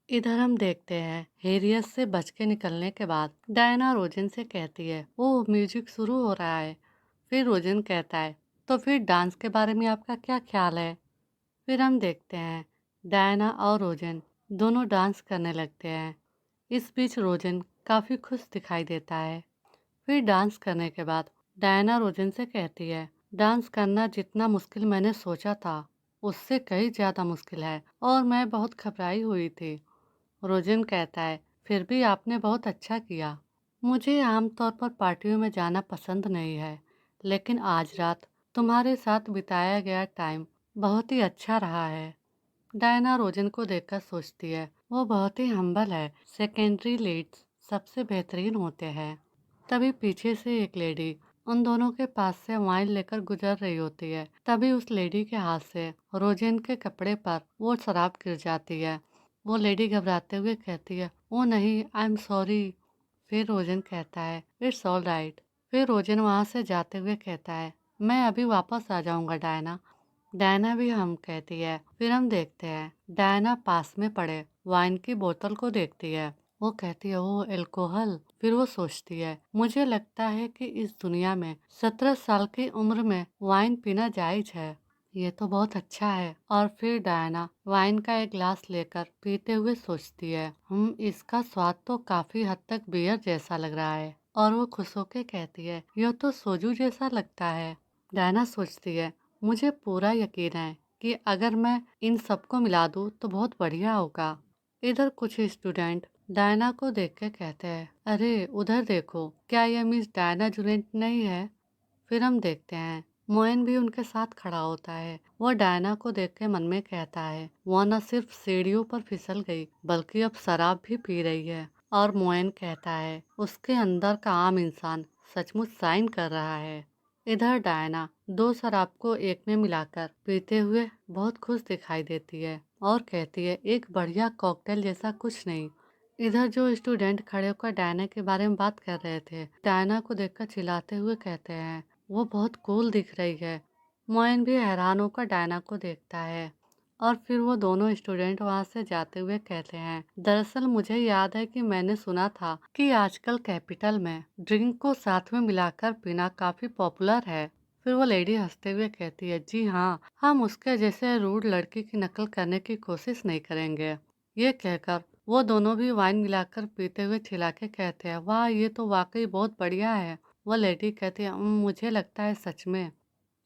इधर हम देखते हैं हेरियस से बच के निकलने के बाद डायना रोजन से कहती है, ओह म्यूजिक शुरू हो रहा है। फिर रोजन कहता है, तो फिर डांस के बारे में आपका क्या ख्याल है। फिर हम देखते हैं डायना और रोजन दोनों डांस करने लगते हैं। इस बीच रोजन काफ़ी खुश दिखाई देता है। फिर डांस करने के बाद डायना रोजन से कहती है, डांस करना जितना मुश्किल मैंने सोचा था उससे कहीं ज़्यादा मुश्किल है और मैं बहुत घबराई हुई थी। रोजन कहता है, फिर भी आपने बहुत अच्छा किया। मुझे आमतौर पर पार्टियों में जाना पसंद नहीं है, लेकिन आज रात तुम्हारे साथ बिताया गया टाइम बहुत ही अच्छा रहा है। डायना रोजन को देखकर सोचती है, वो बहुत ही हम्बल है। सेकेंडरी लीड्स सबसे बेहतरीन होते हैं। तभी पीछे से एक लेडी उन दोनों के पास से वाइन लेकर गुजर रही होती है। तभी उस लेडी के हाथ से रोजेन के कपड़े पर वो शराब गिर जाती है। वो लेडी घबराते हुए कहती है, ओ नहीं, आई एम सॉरी। फिर रोजन कहता है, इट्स ऑल राइट। फिर रोजन वहाँ से जाते हुए कहता है, मैं अभी वापस आ जाऊंगा डायना। डायना भी हम कहती है। फिर हम देखते हैं डायना पास में पड़े वाइन की बोतल को देखती है। वो कहती है, ओ एल्कोहल। फिर वो सोचती है, मुझे लगता है कि इस दुनिया में 17 साल की उम्र में वाइन पीना जायज है। ये तो बहुत अच्छा है। और फिर डायना वाइन का एक गिलास लेकर पीते हुए सोचती है, इसका स्वाद तो काफी हद तक बियर जैसा लग रहा है। और वो खुश होके कहती है, यह तो सोजू जैसा लगता है। डायना सोचती है, मुझे पूरा यकीन है कि अगर मैं इन सबको मिला दूँ तो बहुत बढ़िया होगा। इधर कुछ स्टूडेंट डायना को देख के कहते हैं, अरे उधर देखो, क्या यह मिस डायना जुरेंट नहीं है। फिर हम देखते हैं मोयन भी उनके साथ खड़ा होता है। वो डायना को देख के मन में कहता है, वो न सिर्फ सीढ़ियों पर फिसल गई बल्कि अब शराब भी पी रही है। और मोयन कहता है, उसके अंदर का आम इंसान सचमुच साइन कर रहा है। इधर डायना दो शराब को एक में मिलाकर पीते हुए बहुत खुश दिखाई देती है और कहती है, एक बढ़िया कॉकटेल जैसा कुछ नहीं। इधर जो स्टूडेंट खड़े होकर डायना के बारे में बात कर रहे थे, डायना को देखकर चिल्लाते हुए कहते हैं, वो बहुत कूल दिख रही है। मोइन भी हैरान होकर डायना को देखता है। और फिर वो दोनों स्टूडेंट वहाँ से जाते हुए कहते हैं, दरअसल मुझे याद है कि मैंने सुना था कि आजकल कैपिटल में ड्रिंक को साथ में मिलाकर पीना काफी पॉपुलर है। फिर वो लेडी हंसते हुए कहती है, जी हाँ, हम उसके जैसे रूड लड़की की नकल करने की कोशिश नहीं करेंगे। ये कहकर वो दोनों भी वाइन मिलाकर पीते हुए चिल्ला के कहते हैं, वाह, ये तो वाकई बहुत बढ़िया है। वो लेडी कहती है, मुझे लगता है सच में।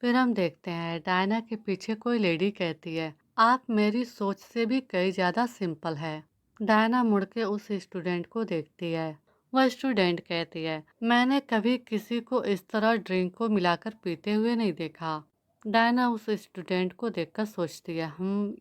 फिर हम देखते हैं डायना के पीछे कोई लेडी कहती है, आप मेरी सोच से भी कई ज्यादा सिंपल है। डायना मुड़ के उस स्टूडेंट को देखती है। वह स्टूडेंट कहती है, मैंने कभी किसी को इस तरह ड्रिंक को मिलाकर पीते हुए नहीं देखा। डायना उस स्टूडेंट को देखकर सोचती है,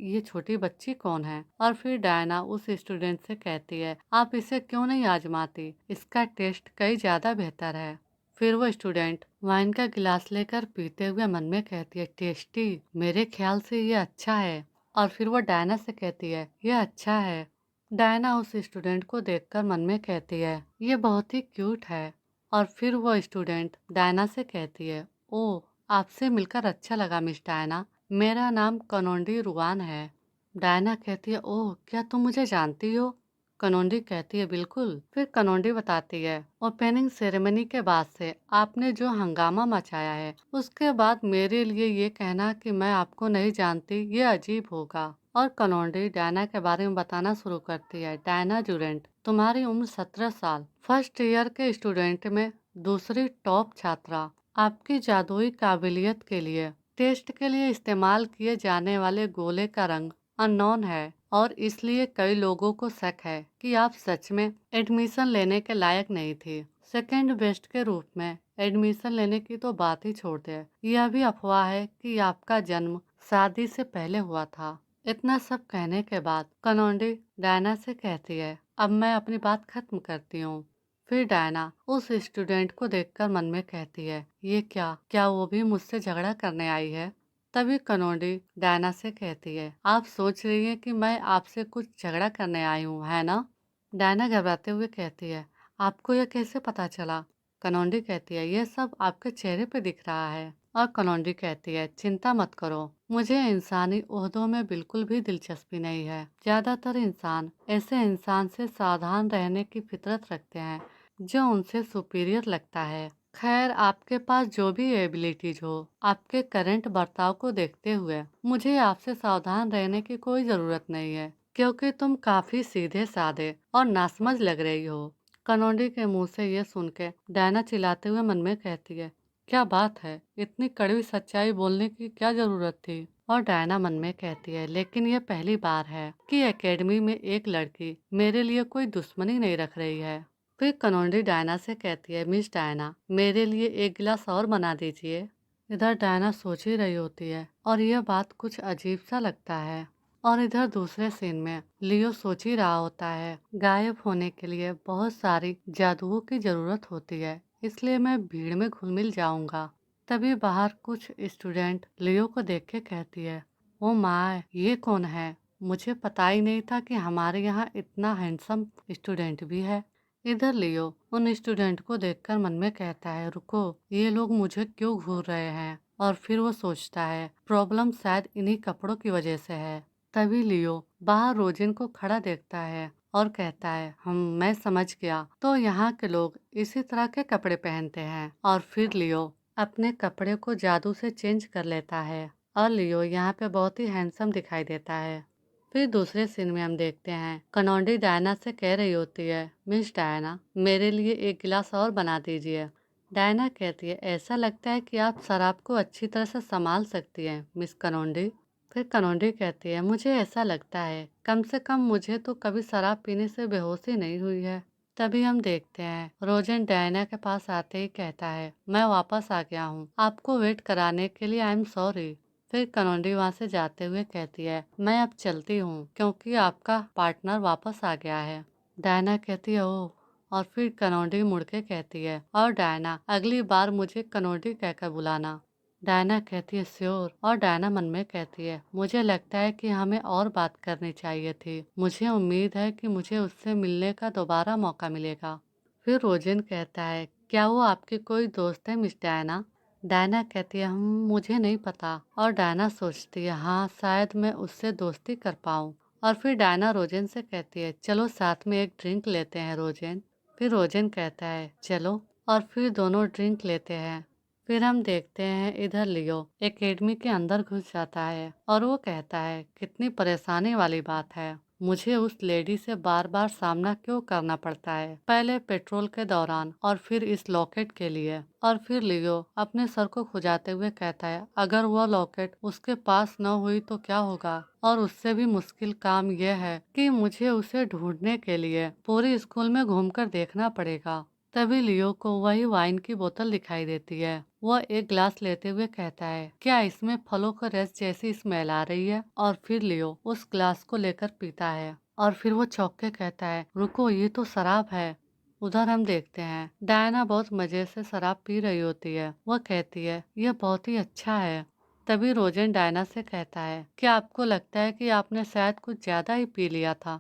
ये छोटी बच्ची कौन है। और फिर डायना उस स्टूडेंट से कहती है, आप इसे क्यों नहीं आजमाती, इसका टेस्ट कई ज्यादा बेहतर है। फिर वो स्टूडेंट वाइन का गिलास लेकर पीते हुए मन में कहती है, टेस्टी, मेरे ख्याल से ये अच्छा है। और फिर वो डायना से कहती है, ये अच्छा है। डायना उस स्टूडेंट को देखकर मन में कहती है, ये बहुत ही क्यूट है। और फिर वो स्टूडेंट डायना से कहती है, ओह, आपसे मिलकर अच्छा लगा मिस डायना, मेरा नाम कनोंडी रुआन है। डायना कहती है, ओह, क्या तुम मुझे जानती हो। कनोंडी कहती है, बिल्कुल। फिर कनोंडी बताती है, ओपनिंग सेरेमनी के बाद से आपने जो हंगामा मचाया है, उसके बाद मेरे लिए ये कहना कि मैं आपको नहीं जानती ये अजीब होगा। और कनोंडी डायना के बारे में बताना शुरू करती है, डायना जुरेंट, तुम्हारी उम्र 17 साल, फर्स्ट ईयर के स्टूडेंट में दूसरी टॉप छात्रा। आपकी जादुई काबिलियत के लिए टेस्ट के लिए इस्तेमाल किए जाने वाले गोले का रंग अननोन है और इसलिए कई लोगों को शक है कि आप सच में एडमिशन लेने के लायक नहीं थी। सेकेंड बेस्ट के रूप में एडमिशन लेने की तो बात ही छोड़ दे, यह भी अफवाह है कि आपका जन्म शादी से पहले हुआ था। इतना सब कहने के बाद कनोंडी डायना से कहती है, अब मैं अपनी बात खत्म करती हूँ। फिर डायना उस स्टूडेंट को देखकर मन में कहती है, ये क्या क्या वो भी मुझसे झगड़ा करने आई है। तभी कनोडी डायना से कहती है, आप सोच रही हैं कि मैं आपसे कुछ झगड़ा करने आई हूँ, है ना। डायना घबराते हुए कहती है, आपको यह कैसे पता चला। कनोडी कहती है, यह सब आपके चेहरे पे दिख रहा है। और कनोडी कहती है, चिंता मत करो, मुझे इंसानी ओहदों में बिल्कुल भी दिलचस्पी नहीं है। ज्यादातर इंसान ऐसे इंसान से सावधान रहने की फितरत रखते हैं जो उनसे सुपीरियर लगता है। खैर, आपके पास जो भी एबिलिटीज हो, आपके करंट बर्ताव को देखते हुए मुझे आपसे सावधान रहने की कोई जरूरत नहीं है, क्योंकि तुम काफी सीधे साधे और नासमझ लग रही हो। कनौडी के मुंह से ये सुन के डायना चिल्लाते हुए मन में कहती है, क्या बात है, इतनी कड़वी सच्चाई बोलने की क्या जरूरत थी। और डायना मन में कहती है, लेकिन ये पहली बार है कि एकेडमी में एक लड़की मेरे लिए कोई दुश्मनी नहीं रख रही है। फिर कनौडी डायना से कहती है, मिस डायना, मेरे लिए एक गिलास और बना दीजिए। इधर डायना सोच ही रही होती है और यह बात कुछ अजीब सा लगता है। और इधर दूसरे सीन में लियो सोच ही रहा होता है, गायब होने के लिए बहुत सारी जादुओं की जरूरत होती है, इसलिए मैं भीड़ में घुल मिल जाऊंगा। तभी बाहर कुछ स्टूडेंट लियो को देख के कहती है, ओ माय, ये कौन है? मुझे पता ही नहीं था कि हमारे यहाँ इतना हैंडसम स्टूडेंट भी है। इधर लियो उन स्टूडेंट को देखकर मन में कहता है, रुको, ये लोग मुझे क्यों घूर रहे हैं? और फिर वो सोचता है, प्रॉब्लम शायद इन्हीं कपड़ों की वजह से है। तभी लियो बाहर रोजिन को खड़ा देखता है और कहता है, मैं समझ गया, तो यहाँ के लोग इसी तरह के कपड़े पहनते हैं। और फिर लियो अपने कपड़े को जादू से चेंज कर लेता है और लियो यहाँ पे बहुत ही हैंडसम दिखाई देता है। फिर दूसरे सीन में हम देखते हैं, कनौडी डायना से कह रही होती है, मिस डायना, मेरे लिए एक गिलास और बना दीजिए। डायना कहती है, ऐसा लगता है कि आप शराब को अच्छी तरह से संभाल सकती हैं मिस कनौडी। फिर कनौडी कहती है, मुझे ऐसा लगता है, कम से कम मुझे तो कभी शराब पीने से बेहोशी नहीं हुई है। तभी हम देखते हैं, रोजन डायना के पास आते ही कहता है, मैं वापस आ गया हूँ, आपको वेट कराने के लिए आई एम सॉरी। फिर कनौडी वहाँ से जाते हुए कहती है, मैं अब चलती हूँ क्योंकि आपका पार्टनर वापस आ गया है। डायना कहती है, ओह। और फिर कनौडी मुड़ के कहती है, और डायना, अगली बार मुझे कनौडी कहकर बुलाना। डायना कहती है, श्योर। और डायना मन में कहती है, मुझे लगता है कि हमें और बात करनी चाहिए थी। मुझे उम्मीद है कि मुझे उससे मिलने का दोबारा मौका मिलेगा। फिर रोजन कहता है, क्या वो आपकी कोई दोस्त है मिस डायना? डायना कहती है, मुझे नहीं पता। और डायना सोचती है, हाँ, शायद मैं उससे दोस्ती कर पाऊँ। और फिर डायना रोजन से कहती है, चलो साथ में एक ड्रिंक लेते हैं रोजन। फिर रोजन कहता है, चलो। और फिर दोनों ड्रिंक लेते हैं। फिर हम देखते हैं, इधर लियो एकेडमी के अंदर घुस जाता है और वो कहता है, कितनी परेशानी वाली बात है, मुझे उस लेडी से बार बार सामना क्यों करना पड़ता है, पहले पेट्रोल के दौरान और फिर इस लॉकेट के लिए। और फिर लियो अपने सर को खुजाते हुए कहता है, अगर वह लॉकेट उसके पास न हुई तो क्या होगा? और उससे भी मुश्किल काम यह है कि मुझे उसे ढूंढने के लिए पूरे स्कूल में घूमकर देखना पड़ेगा। तभी लियो को वही वाइन की बोतल दिखाई देती है। वह एक ग्लास लेते हुए कहता है, क्या इसमें फलों का रस जैसी स्मेल आ रही है? और फिर लियो उस ग्लास को लेकर पीता है और फिर वो चौंक के कहता है, रुको, ये तो शराब है। उधर हम देखते हैं, डायना बहुत मजे से शराब पी रही होती है। वह कहती है, यह बहुत ही अच्छा है। तभी रोजन डायना से कहता है, क्या आपको लगता है कि आपने शायद कुछ ज्यादा ही पी लिया था?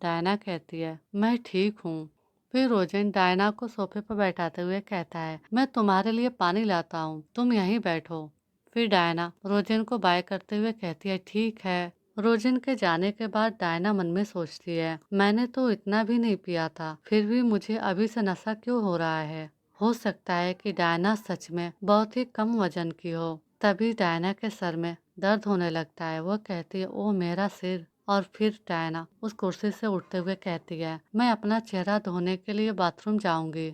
डायना कहती है, मैं ठीक हूँ। फिर रोजन डायना को सोफे पर बैठाते हुए कहता है, मैं तुम्हारे लिए पानी लाता हूँ, तुम यहीं बैठो। फिर डायना रोजन को बाय करते हुए कहती है, ठीक है। रोजन के जाने के बाद डायना मन में सोचती है, मैंने तो इतना भी नहीं पिया था, फिर भी मुझे अभी से नशा क्यों हो रहा है? हो सकता है कि डायना सच में बहुत ही कम वजन की हो। तभी डायना के सर में दर्द होने लगता है। वह कहती है, ओ मेरा सिर। और फिर डायना उस कुर्सी से उठते हुए कहती है, मैं अपना चेहरा धोने के लिए बाथरूम जाऊंगी।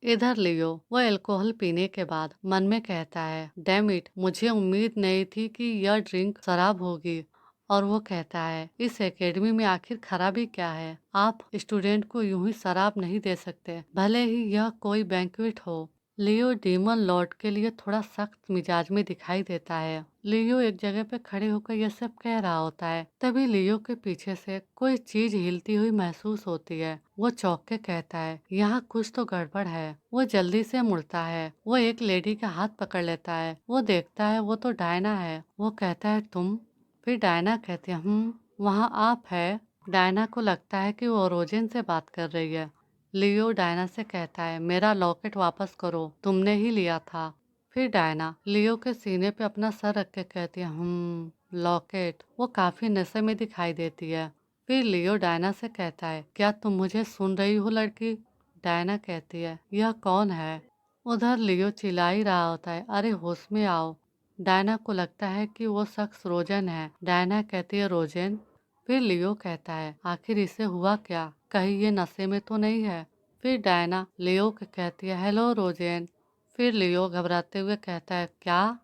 इधर लियो वो अल्कोहल पीने के बाद मन में कहता है, डैम इट, मुझे उम्मीद नहीं थी कि यह ड्रिंक शराब होगी। और वो कहता है, इस एकेडमी में आखिर खराबी क्या है? आप स्टूडेंट को यूं ही शराब नहीं दे सकते, भले ही यह कोई बैंक्वेट हो। लियो डीमन लॉर्ड के लिए थोड़ा सख्त मिजाज में दिखाई देता है। लियो एक जगह पे खड़े होकर यह सब कह रहा होता है। तभी लियो के पीछे से कोई चीज हिलती हुई महसूस होती है। वो चौंक के कहता है, यहाँ कुछ तो गड़बड़ है। वो जल्दी से मुड़ता है। वो एक लेडी का हाथ पकड़ लेता है। वो देखता है, वो तो डायना है। वो कहता है, तुम? फिर डायना कहती है, वहाँ आप है। डायना को लगता है कि वो रोजन से बात कर रही है। लियो डायना से कहता है, मेरा लॉकेट वापस करो, तुमने ही लिया था। फिर डायना लियो के सीने पे अपना सर रख के कहती है लॉकेट। वो काफी नशे में दिखाई देती है। फिर लियो डायना से कहता है, क्या तुम मुझे सुन रही हो लड़की? डायना कहती है, यह कौन है? उधर लियो चिल्ला ही रहा होता है, अरे होश में आओ। डायना को लगता है कि वो शख्स रोजन है। डायना कहती है, रोजन? फिर लियो कहता है, आखिर इसे हुआ क्या? कहीं ये नशे में तो नहीं है? फिर डायना लियो को कहती है, हेलो रोजेन। फिर लियो घबराते हुए कहता है, क्या?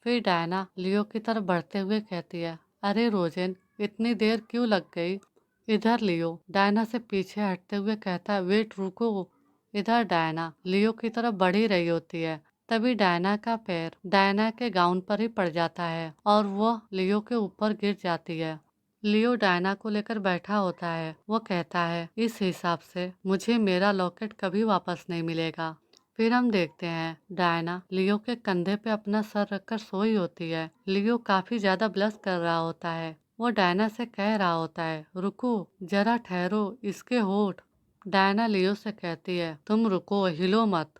फिर डायना लियो की तरफ बढ़ते हुए कहती है, अरे रोजेन, इतनी देर क्यों लग गई? इधर लियो डायना से पीछे हटते हुए कहता है, वेट, रुको। इधर डायना लियो की तरफ बढ़ ही रही होती है। तभी डायना का पैर डायना के गाउन पर ही पड़ जाता है और वो लियो के ऊपर गिर जाती है। लियो डायना को लेकर बैठा होता है। वो कहता है, इस हिसाब से मुझे मेरा लॉकेट कभी वापस नहीं मिलेगा। फिर हम देखते हैं डायना लियो के कंधे पे अपना सर रखकर सोई होती है। लियो काफी ज्यादा ब्लश कर रहा होता है। वो डायना से कह रहा होता है, रुको, जरा ठहरो, इसके होठ। डायना लियो से कहती है, तुम रुको, हिलो मत।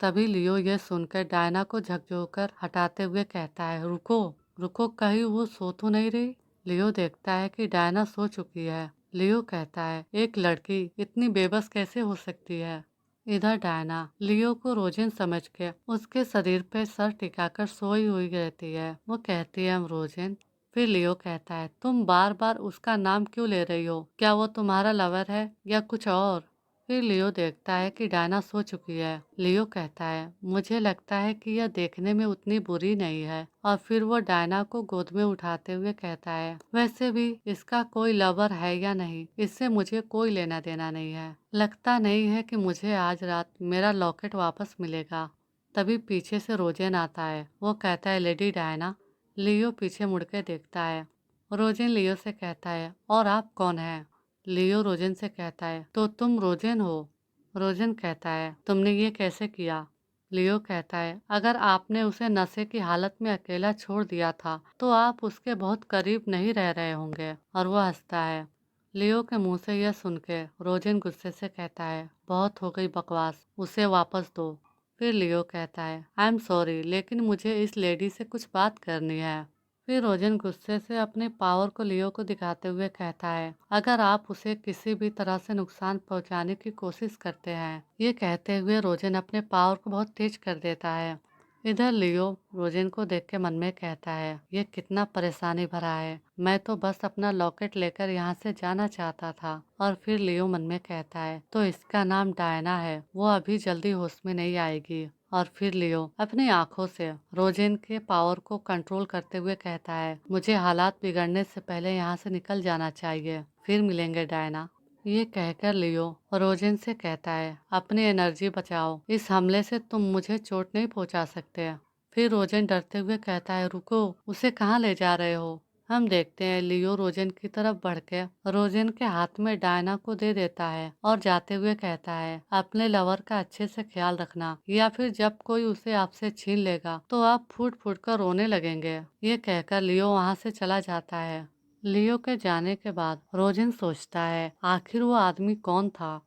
तभी लियो ये सुनकर डायना को झकझोरकर हटाते हुए कहता है, रुको, रुको, कहीं वो सो तो नहीं रही? लियो देखता है कि डायना सो चुकी है। लियो कहता है, एक लड़की इतनी बेबस कैसे हो सकती है? इधर डायना लियो को रोजिन समझ के उसके शरीर पे सर टिकाकर सोई हुई रहती है। वो कहती है, हम रोजिन। फिर लियो कहता है, तुम बार बार उसका नाम क्यों ले रही हो? क्या वो तुम्हारा लवर है या कुछ और? फिर लियो देखता है कि डायना सो चुकी है। लियो कहता है, मुझे लगता है कि यह देखने में उतनी बुरी नहीं है। और फिर वो डायना को गोद में उठाते हुए कहता है, वैसे भी इसका कोई लवर है या नहीं, इससे मुझे कोई लेना देना नहीं है। लगता नहीं है कि मुझे आज रात मेरा लॉकेट वापस मिलेगा। तभी पीछे से रोजेन आता है। वो कहता है, लेडी डायना। लियो पीछे मुड़ के देखता है। रोजेन लियो से कहता है, और आप कौन है? लियो रोजन से कहता है, तो तुम रोजन हो? रोजन कहता है, तुमने ये कैसे किया? लियो कहता है, अगर आपने उसे नशे की हालत में अकेला छोड़ दिया था तो आप उसके बहुत करीब नहीं रह रहे होंगे। और वो हंसता है। लियो के मुंह से यह सुन के रोजन गुस्से से कहता है, बहुत हो गई बकवास, उसे वापस दो। फिर लियो कहता है, आई एम सॉरी, लेकिन मुझे इस लेडी से कुछ बात करनी है। फिर रोजन गुस्से से अपने पावर को लियो को दिखाते हुए कहता है, अगर आप उसे किसी भी तरह से नुकसान पहुंचाने की कोशिश करते हैं। ये कहते हुए रोजन अपने पावर को बहुत तेज कर देता है। इधर लियो रोजन को देख के मन में कहता है, ये कितना परेशानी भरा है, मैं तो बस अपना लॉकेट लेकर यहाँ से जाना चाहता था। और फिर लियो मन में कहता है, तो इसका नाम डायना है, वो अभी जल्दी होश में नहीं आएगी। और फिर लियो अपनी आंखों से रोजेन के पावर को कंट्रोल करते हुए कहता है, मुझे हालात बिगड़ने से पहले यहाँ से निकल जाना चाहिए, फिर मिलेंगे डायना। ये कहकर लियो रोजेन से कहता है, अपनी एनर्जी बचाओ, इस हमले से तुम मुझे चोट नहीं पहुंचा सकते। फिर रोजेन डरते हुए कहता है, रुको, उसे कहाँ ले जा रहे हो? हम देखते हैं लियो रोजेन की तरफ बढ़ के रोजेन के हाथ में डायना को दे देता है और जाते हुए कहता है, अपने लवर का अच्छे से ख्याल रखना, या फिर जब कोई उसे आपसे छीन लेगा तो आप फूट फूट कर रोने लगेंगे। ये कहकर लियो वहाँ से चला जाता है। लियो के जाने के बाद रोजन सोचता है, आखिर वो आदमी कौन था?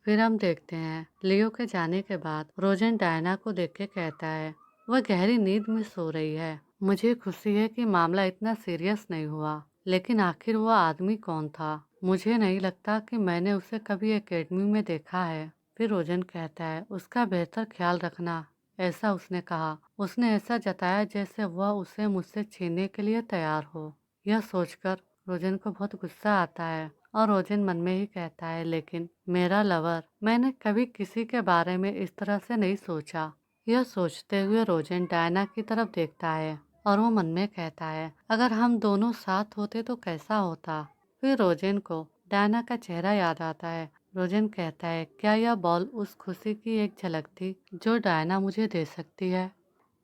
फिर हम देखते हैं लियो के जाने के बाद रोजन डायना को देख के कहता है, वह गहरी नींद में सो रही है। मुझे खुशी है कि मामला इतना सीरियस नहीं हुआ, लेकिन आखिर वो आदमी कौन था? मुझे नहीं लगता कि मैंने उसे कभी एकेडमी में देखा है। फिर रोजन कहता है, उसका बेहतर ख्याल रखना, ऐसा उसने कहा। उसने ऐसा जताया जैसे वह उसे मुझसे छीनने के लिए तैयार हो। यह सोचकर रोजन को बहुत गुस्सा आता है और रोजन मन में ही कहता है, लेकिन मेरा लवर, मैंने कभी किसी के बारे में इस तरह से नहीं सोचा। यह सोचते हुए रोजन डायना की तरफ देखता है और वो मन में कहता है, अगर हम दोनों साथ होते तो कैसा होता। फिर रोजन को डायना का चेहरा याद आता है। रोजन कहता है, क्या यह बॉल उस खुशी की एक झलक थी जो डायना मुझे दे सकती है?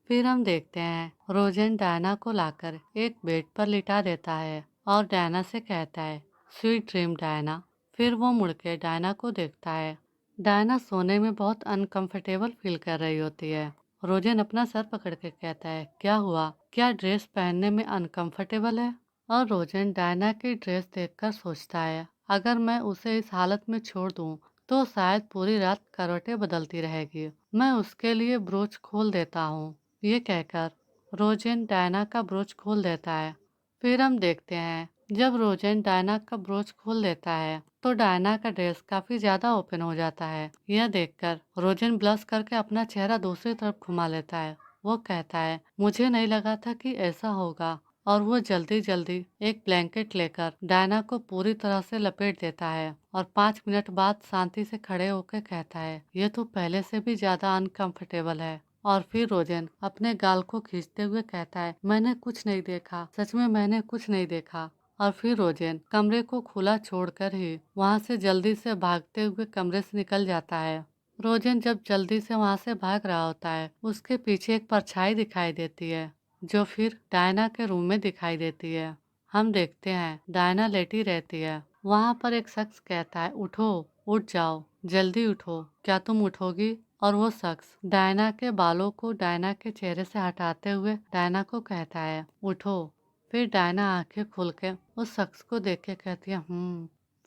फिर हम देखते हैं रोजन डायना को लाकर एक बेड पर लिटा देता है और डायना से कहता है, स्वीट ड्रीम डायना। फिर वो मुड़ के डायना को देखता है। डायना सोने में बहुत अनकंफर्टेबल फील कर रही होती है। रोजन अपना सर पकड़ के कहता है, क्या हुआ? क्या ड्रेस पहनने में अनकंफर्टेबल है? और रोजन डायना की ड्रेस देखकर सोचता है, अगर मैं उसे इस हालत में छोड़ दूं तो शायद पूरी रात करवटें बदलती रहेगी। मैं उसके लिए ब्रोच खोल देता हूँ। ये कहकर रोजेन डायना का ब्रोच खोल देता है। फिर हम देखते हैं जब रोजेन डायना का ब्रोच खोल देता है तो डायना का ड्रेस काफी ज्यादा ओपन हो जाता है। यह देखकर रोजेन ब्लश करके अपना चेहरा दूसरी तरफ घुमा लेता है। वो कहता है मुझे नहीं लगा था कि ऐसा होगा, और वो जल्दी जल्दी एक ब्लैंकेट लेकर डायना को पूरी तरह से लपेट देता है और 5 मिनट बाद शांति से खड़े होकर कहता है ये तो पहले से भी ज्यादा अनकंफर्टेबल है। और फिर रोजन अपने गाल को खींचते हुए कहता है मैंने कुछ नहीं देखा, सच में मैंने कुछ नहीं देखा। और फिर रोजन कमरे को खुला छोड़कर ही वहाँ से जल्दी से भागते हुए कमरे से निकल जाता है। रोजन जब जल्दी से वहाँ से भाग रहा होता है उसके पीछे एक परछाई दिखाई देती है जो फिर डायना के रूम में दिखाई देती है। हम देखते हैं डायना लेटी रहती है। वहाँ पर एक शख्स कहता है उठो, उठ जाओ, जल्दी उठो, क्या तुम उठोगी? और वो शख्स डायना के बालों को डायना के चेहरे से हटाते हुए डायना को कहता है उठो। फिर डायना आंखें खोल के उस शख्स को देख के कहती है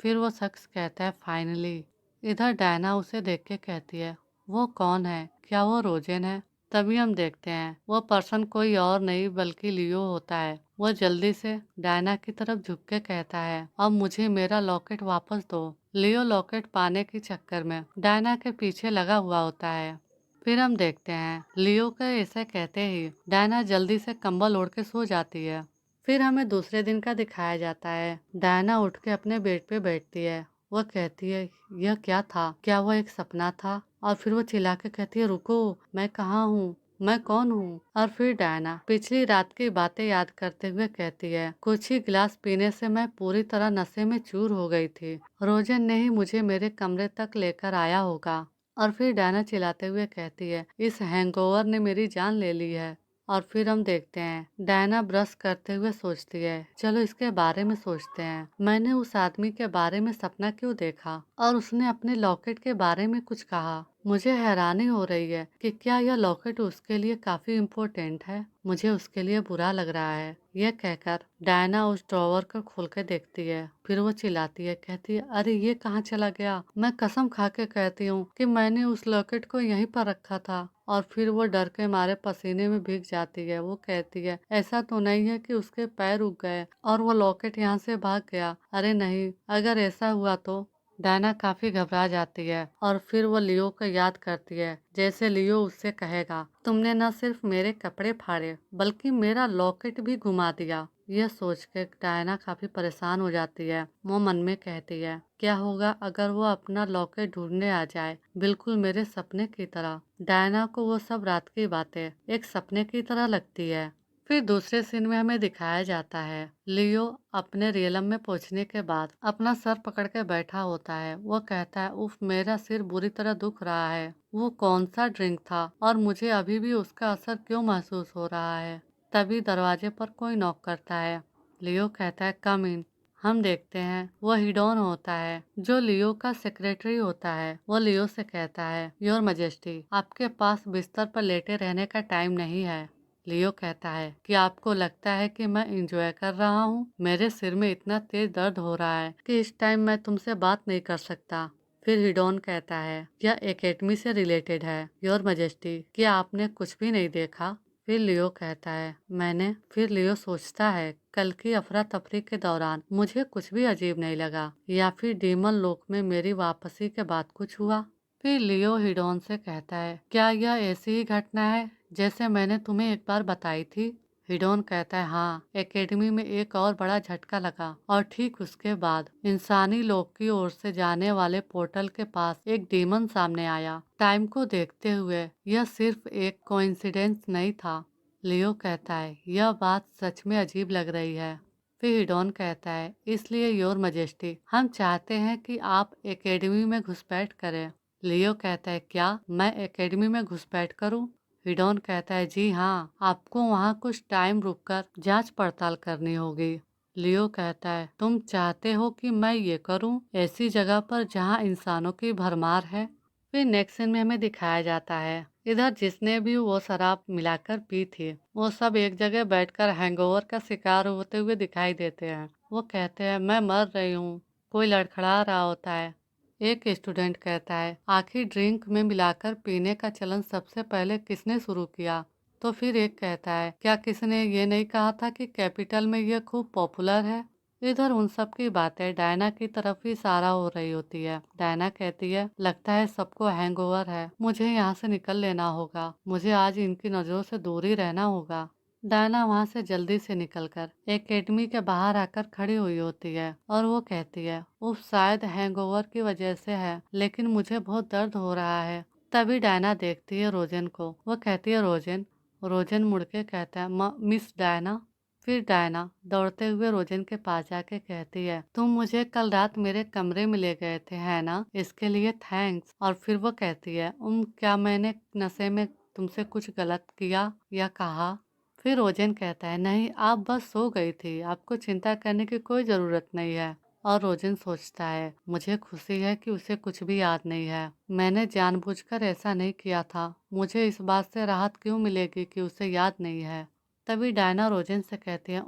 फिर वो शख्स कहता है फाइनली। इधर डायना उसे देख के कहती है वो कौन है, क्या वो रोजेन है? तभी हम देखते हैं वो पर्सन कोई और नहीं बल्कि लियो होता है। वो जल्दी से डायना की तरफ झुक के कहता है अब मुझे मेरा लॉकेट वापस दो। लियो लॉकेट पाने के चक्कर में डायना के पीछे लगा हुआ होता है। फिर हम देखते हैं लियो के ऐसे कहते ही डायना जल्दी से कंबल ओढ़ के सो जाती है। फिर हमें दूसरे दिन का दिखाया जाता है। डायना उठ के अपने बेड पे बैठती है। वो कहती है यह क्या था, क्या वो एक सपना था? और फिर वो चिल्ला के कहती है रुको, मैं कहाँ हूँ, मैं कौन हूँ? और फिर डायना पिछली रात की बातें याद करते हुए कहती है कुछ ही गिलास पीने से मैं पूरी तरह नशे में चूर हो गई थी। रोजन ने ही मुझे मेरे कमरे तक लेकर आया होगा। और फिर डायना चिल्लाते हुए कहती है इस हैंगओवर ने मेरी जान ले ली है। और फिर हम देखते हैं डायना ब्रश करते हुए सोचती है चलो इसके बारे में सोचते हैं। मैंने उस आदमी के बारे में सपना क्यों देखा और उसने अपने लॉकेट के बारे में कुछ कहा। मुझे हैरानी हो रही है कि क्या यह लॉकेट उसके लिए काफी इम्पोर्टेंट है। मुझे उसके लिए बुरा लग रहा है। यह कहकर डायना उस ड्रॉवर को खोल के देखती है। फिर वो चिल्लाती है, कहती है अरे ये कहाँ चला गया? मैं कसम खा के कहती हूँ कि मैंने उस लॉकेट को यहीं पर रखा था। और फिर वो डर के मारे पसीने में भीग जाती है। वो कहती है ऐसा तो नहीं है कि उसके पैर उग गए और वो लॉकेट यहाँ से भाग गया? अरे नहीं, अगर ऐसा हुआ तो। डायना काफी घबरा जाती है और फिर वो लियो को याद करती है जैसे लियो उससे कहेगा तुमने न सिर्फ मेरे कपड़े फाड़े बल्कि मेरा लॉकेट भी घुमा दिया। यह सोच के डायना काफी परेशान हो जाती है। वो मन में कहती है क्या होगा अगर वो अपना लॉकेट ढूंढने आ जाए, बिल्कुल मेरे सपने की तरह। डायना को वो सब रात की बातें एक सपने की तरह लगती है। फिर दूसरे सीन में हमें दिखाया जाता है लियो अपने रियलम में पहुंचने के बाद अपना सर पकड़ के बैठा होता है। वो कहता है उफ मेरा सिर बुरी तरह दुख रहा है। वो कौन सा ड्रिंक था और मुझे अभी भी उसका असर क्यों महसूस हो रहा है? तभी दरवाजे पर कोई नॉक करता है। लियो कहता है कम इन। हम देखते हैं वो हिडोन होता है जो लियो का सेक्रेटरी होता है। वो लियो से कहता है योर मजेस्टी आपके पास बिस्तर पर लेटे रहने का टाइम नहीं है। लियो कहता है कि आपको लगता है कि मैं इंजॉय कर रहा हूँ? मेरे सिर में इतना तेज दर्द हो रहा है कि इस टाइम मैं तुमसे बात नहीं कर सकता। फिर हिडोन कहता है यह एकेडमी से रिलेटेड है योर मजेस्टी, क्या आपने कुछ भी नहीं देखा? फिर लियो कहता है मैंने। फिर लियो सोचता है कल की अफरा तफरी के दौरान मुझे कुछ भी अजीब नहीं लगा, या फिर डीमन लोक में मेरी वापसी के बाद कुछ हुआ। फिर लियो हिडोन से कहता है क्या यह ऐसी ही घटना है जैसे मैंने तुम्हें एक बार बताई थी? हिडोन कहता है हाँ, एकेडमी में एक और बड़ा झटका लगा और ठीक उसके बाद इंसानी लोक की ओर से जाने वाले पोर्टल के पास एक डीमन सामने आया। टाइम को देखते हुए यह सिर्फ एक कोइंसिडेंस नहीं था। लियो कहता है यह बात सच में अजीब लग रही है। फिर हिडोन कहता है इसलिए योर मजेस्टी हम चाहते हैं कि आप एकेडमी में घुसपैठ करें। लियो कहता है क्या मैं एकेडमी में घुसपैठ करूं? हिडोन कहता है जी हाँ, आपको वहाँ कुछ टाइम रुककर जांच पड़ताल करनी होगी। लियो कहता है तुम चाहते हो कि मैं ये करूं ऐसी जगह पर जहाँ इंसानों की भरमार है? फिर नेक्स्ट सीन में हमें दिखाया जाता है इधर जिसने भी वो शराब मिलाकर पी थी वो सब एक जगह बैठकर हैंगओवर का शिकार होते हुए दिखाई देते हैं। वो कहते हैं मैं मर रही हूँ। कोई लड़खड़ा रहा होता है। एक स्टूडेंट कहता है आखिर ड्रिंक में मिलाकर पीने का चलन सबसे पहले किसने शुरू किया? तो फिर एक कहता है, क्या किसी ने ये नहीं कहा था कि कैपिटल में ये खूब पॉपुलर है? इधर उन सब की बातें डायना की तरफ ही इशारा हो रही होती है। डायना कहती है, लगता है सबको हैंगओवर है, मुझे यहाँ से निकल लेना होगा, मुझे आज इनकी नजरों से दूर ही रहना होगा। डायना वहाँ से जल्दी से निकलकर एकेडमी के बाहर आकर खड़ी हुई होती है और वो कहती है, उफ, शायद हैंगओवर की वजह से है, लेकिन मुझे बहुत दर्द हो रहा है। तभी डायना देखती है रोजन को। वो कहती है, रोजन। रोजन मुड़ के कहता है, मिस डायना। फिर डायना दौड़ते हुए रोजन के पास जाके कहती है, तुम मुझे कल रात मेरे कमरे में ले गए थे, है ना? इसके लिए थैंक्स। और फिर वो कहती है, क्या मैंने नशे में तुमसे कुछ गलत किया या कहा? फिर रोजन कहता है, नहीं, आप बस सो गई थी, आपको चिंता करने की कोई ज़रूरत नहीं है। और रोजन सोचता है, मुझे खुशी है कि उसे कुछ भी याद नहीं है, मैंने जानबूझकर ऐसा नहीं किया था। मुझे इस बात से राहत क्यों मिलेगी कि उसे याद नहीं है? तभी डायना रोजन से कहती है,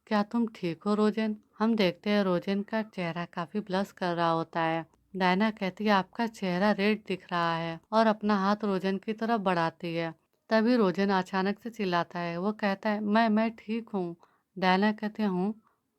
क्या तुम ठीक हो रोजन? हम देखते हैं रोजन का चेहरा काफी ब्लश कर रहा होता है। डायना कहती है, आपका चेहरा रेड दिख रहा है, और अपना हाथ रोजन की तरफ बढ़ाती है। तभी रोजन अचानक से चिल्लाता है। वो कहता है, मैं ठीक हूँ। डायना कहती है, हूँ?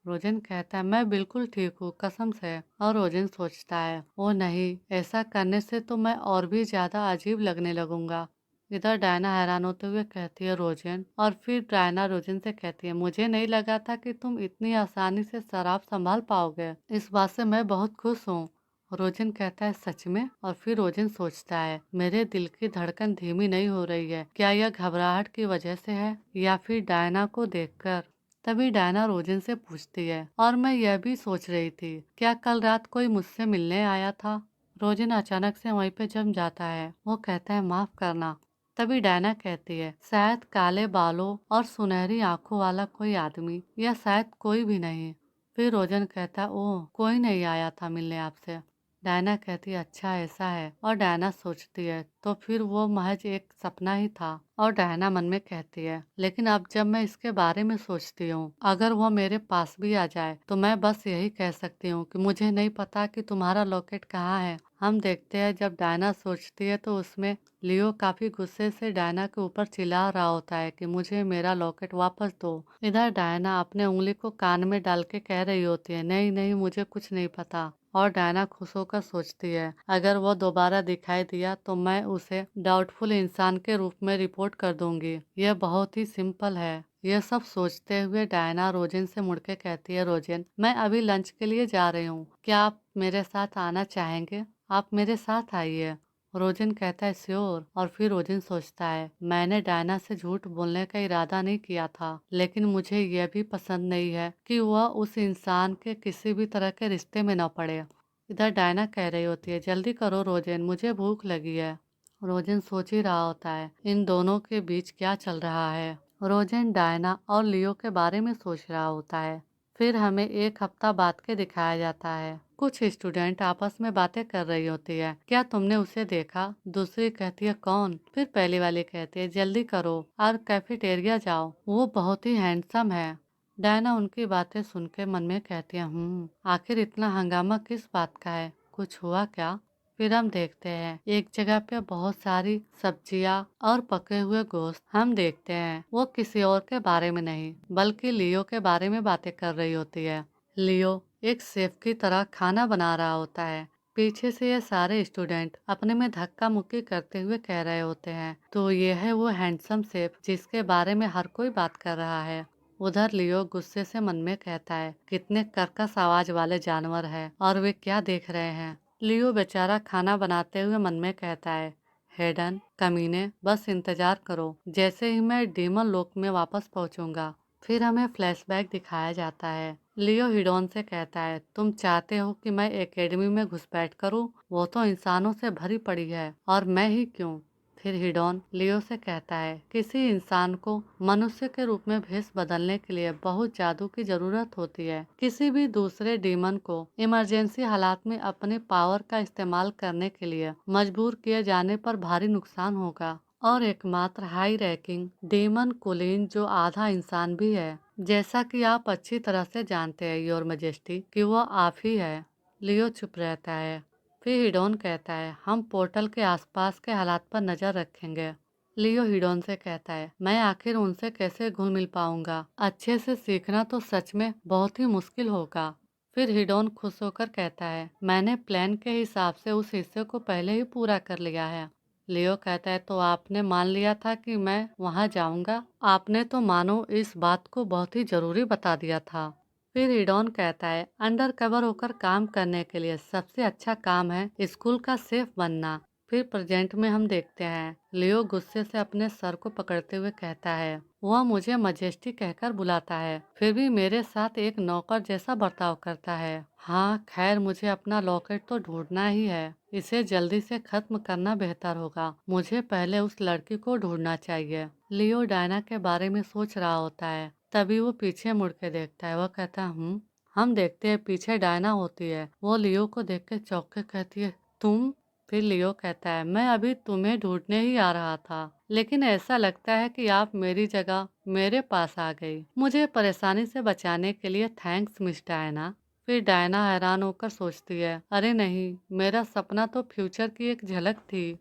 रोजन कहता है, मैं बिल्कुल ठीक हूँ, कसम से। और रोजन सोचता है, ओ नहीं, ऐसा करने से तो मैं और भी ज्यादा अजीब लगने लगूंगा। इधर डायना हैरान होते हुए कहती है, रोजन। और फिर डायना रोजन से कहती है, मुझे नहीं लगा था कि तुम इतनी आसानी से शराब संभाल पाओगे, इस बात से मैं बहुत खुश हूँ। रोजन कहता है, सच में? और फिर रोजन सोचता है, मेरे दिल की धड़कन धीमी नहीं हो रही है, क्या यह घबराहट की वजह से है या फिर डायना को देखकर? तभी डायना रोजन से पूछती है, और मैं यह भी सोच रही थी, क्या कल रात कोई मुझसे मिलने आया था? रोजन अचानक से वहीं पे जम जाता है। वो कहता है, माफ करना। तभी डायना कहती है, शायद काले बालों और सुनहरी आंखों वाला कोई आदमी, या शायद कोई भी नहीं। फिर रोजन कहता है, ओह, कोई नहीं आया था मिलने आपसे। डायना कहती है, अच्छा ऐसा है। और डायना सोचती है, तो फिर वो महज एक सपना ही था। और डायना मन में कहती है, लेकिन अब जब मैं इसके बारे में सोचती हूँ, अगर वो मेरे पास भी आ जाए तो मैं बस यही कह सकती हूँ कि मुझे नहीं पता कि तुम्हारा लॉकेट कहाँ है। हम देखते हैं जब डायना सोचती है तो उसमें लियो काफी गुस्से से डायना के ऊपर चिल्ला रहा होता है कि मुझे मेरा लॉकेट वापस दो। इधर डायना अपने उंगली को कान में डाल के कह रही होती है, नहीं नहीं, मुझे कुछ नहीं पता। और डायना खुश होकर सोचती है, अगर वो दोबारा दिखाई दिया तो मैं उसे डाउटफुल इंसान के रूप में रिपोर्ट कर दूंगी। यह बहुत ही सिंपल है। यह सब सोचते हुए डायना रोजन से मुड़के कहती है, रोजन, मैं अभी लंच के लिए जा रही हूँ, क्या आप मेरे साथ आना चाहेंगे? आप मेरे साथ आइए। रोजन कहता है, श्योर। और फिर रोजन सोचता है, मैंने डायना से झूठ बोलने का इरादा नहीं किया था, लेकिन मुझे यह भी पसंद नहीं है कि वह उस इंसान के किसी भी तरह के रिश्ते में न पड़े। इधर डायना कह रही होती है, जल्दी करो रोजन, मुझे भूख लगी है। रोजन सोच ही रहा होता है, इन दोनों के बीच क्या चल रहा है। रोजन डायना और लियो के बारे में सोच रहा होता है। फिर हमें एक हफ्ता बाद के दिखाया जाता है। कुछ स्टूडेंट आपस में बातें कर रही होती है, क्या तुमने उसे देखा? दूसरी कहती है, कौन? फिर पहली वाली कहती है, जल्दी करो और कैफेटेरिया जाओ, वो बहुत ही हैंडसम है। डायना उनकी बातें सुन के मन में कहती है, आखिर इतना हंगामा किस बात का है, कुछ हुआ क्या? फिर हम देखते हैं एक जगह पे बहुत सारी सब्जियां और पके हुए गोश्त। हम देखते हैं वो किसी और के बारे में नहीं बल्कि लियो के बारे में बातें कर रही होती है। लियो एक शेफ की तरह खाना बना रहा होता है। पीछे से ये सारे स्टूडेंट अपने में धक्का मुक्की करते हुए कह रहे होते हैं, तो ये है वो हैंडसम शेफ जिसके बारे में हर कोई बात कर रहा है। उधर लियो गुस्से से मन में कहता है, कितने कर्कश आवाज वाले जानवर है और वे क्या देख रहे हैं। लियो बेचारा खाना बनाते हुए मन में कहता है, हेडन, कमीने, बस इंतजार करो, जैसे ही मैं डीमन लोक में वापस पहुंचूंगा। फिर हमें फ्लैशबैक दिखाया जाता है। लियो हिडोन से कहता है, तुम चाहते हो कि मैं एकेडमी में घुसपैठ करूं? वो तो इंसानों से भरी पड़ी है, और मैं ही क्यों? फिर हिडोन लियो से कहता है, किसी इंसान को मनुष्य के रूप में भेष बदलने के लिए बहुत जादू की जरूरत होती है। किसी भी दूसरे डीमन को इमरजेंसी हालात में अपने पावर का इस्तेमाल करने के लिए मजबूर किए जाने पर भारी नुकसान होगा। और एकमात्र हाई रैंकिंग डीमन कुलीन जो आधा इंसान भी है, जैसा कि आप अच्छी तरह से जानते हैं योर मैजेस्टी, कि वो आप ही है। लियो चुप रहता है। फिर हिडोन कहता है, हम पोर्टल के आसपास के हालात पर नजर रखेंगे। लियो हिडोन से कहता है, मैं आखिर उनसे कैसे घुल मिल पाऊंगा? अच्छे से सीखना तो सच में बहुत ही मुश्किल होगा। फिर हिडोन खुश होकर कहता है, मैंने प्लान के हिसाब से उस हिस्से को पहले ही पूरा कर लिया है। लियो कहता है, तो आपने मान लिया था कि मैं वहां जाऊंगा? आपने तो मानो इस बात को बहुत ही जरूरी बता दिया था। फिर हिडोन कहता है, अंडर कवर होकर काम करने के लिए सबसे अच्छा काम है स्कूल का सेफ बनना। फिर प्रेजेंट में हम देखते हैं लियो गुस्से से अपने सर को पकड़ते हुए कहता है, वह मुझे मजेस्टी कहकर बुलाता है, फिर भी मेरे साथ एक नौकर जैसा बर्ताव करता है। हाँ खैर, मुझे अपना लॉकेट तो ढूंढना ही है। इसे जल्दी से खत्म करना बेहतर होगा। मुझे पहले उस लड़की को ढूंढना चाहिए। लियो डायना के बारे में सोच रहा होता है, तभी वो पीछे मुड़ के देखता है। वह कहता है, हम देखते हैं पीछे डायना होती है। वो लियो को देख के चौंक के कहती है, तुम? फिर लियो कहता है, मैं अभी तुम्हें ढूंढने ही आ रहा था, लेकिन ऐसा लगता है कि आप मेरी जगह मेरे पास आ गई। मुझे परेशानी से बचाने के लिए थैंक्स मिस डायना। फिर डायना हैरान होकर सोचती है, अरे नहीं, मेरा सपना तो फ्यूचर की एक झलक थी।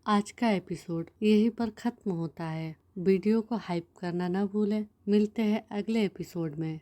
आज का एपिसोड यहीं पर खत्म होता है। वीडियो को हाइप करना ना भूलें। मिलते हैं अगले एपिसोड में।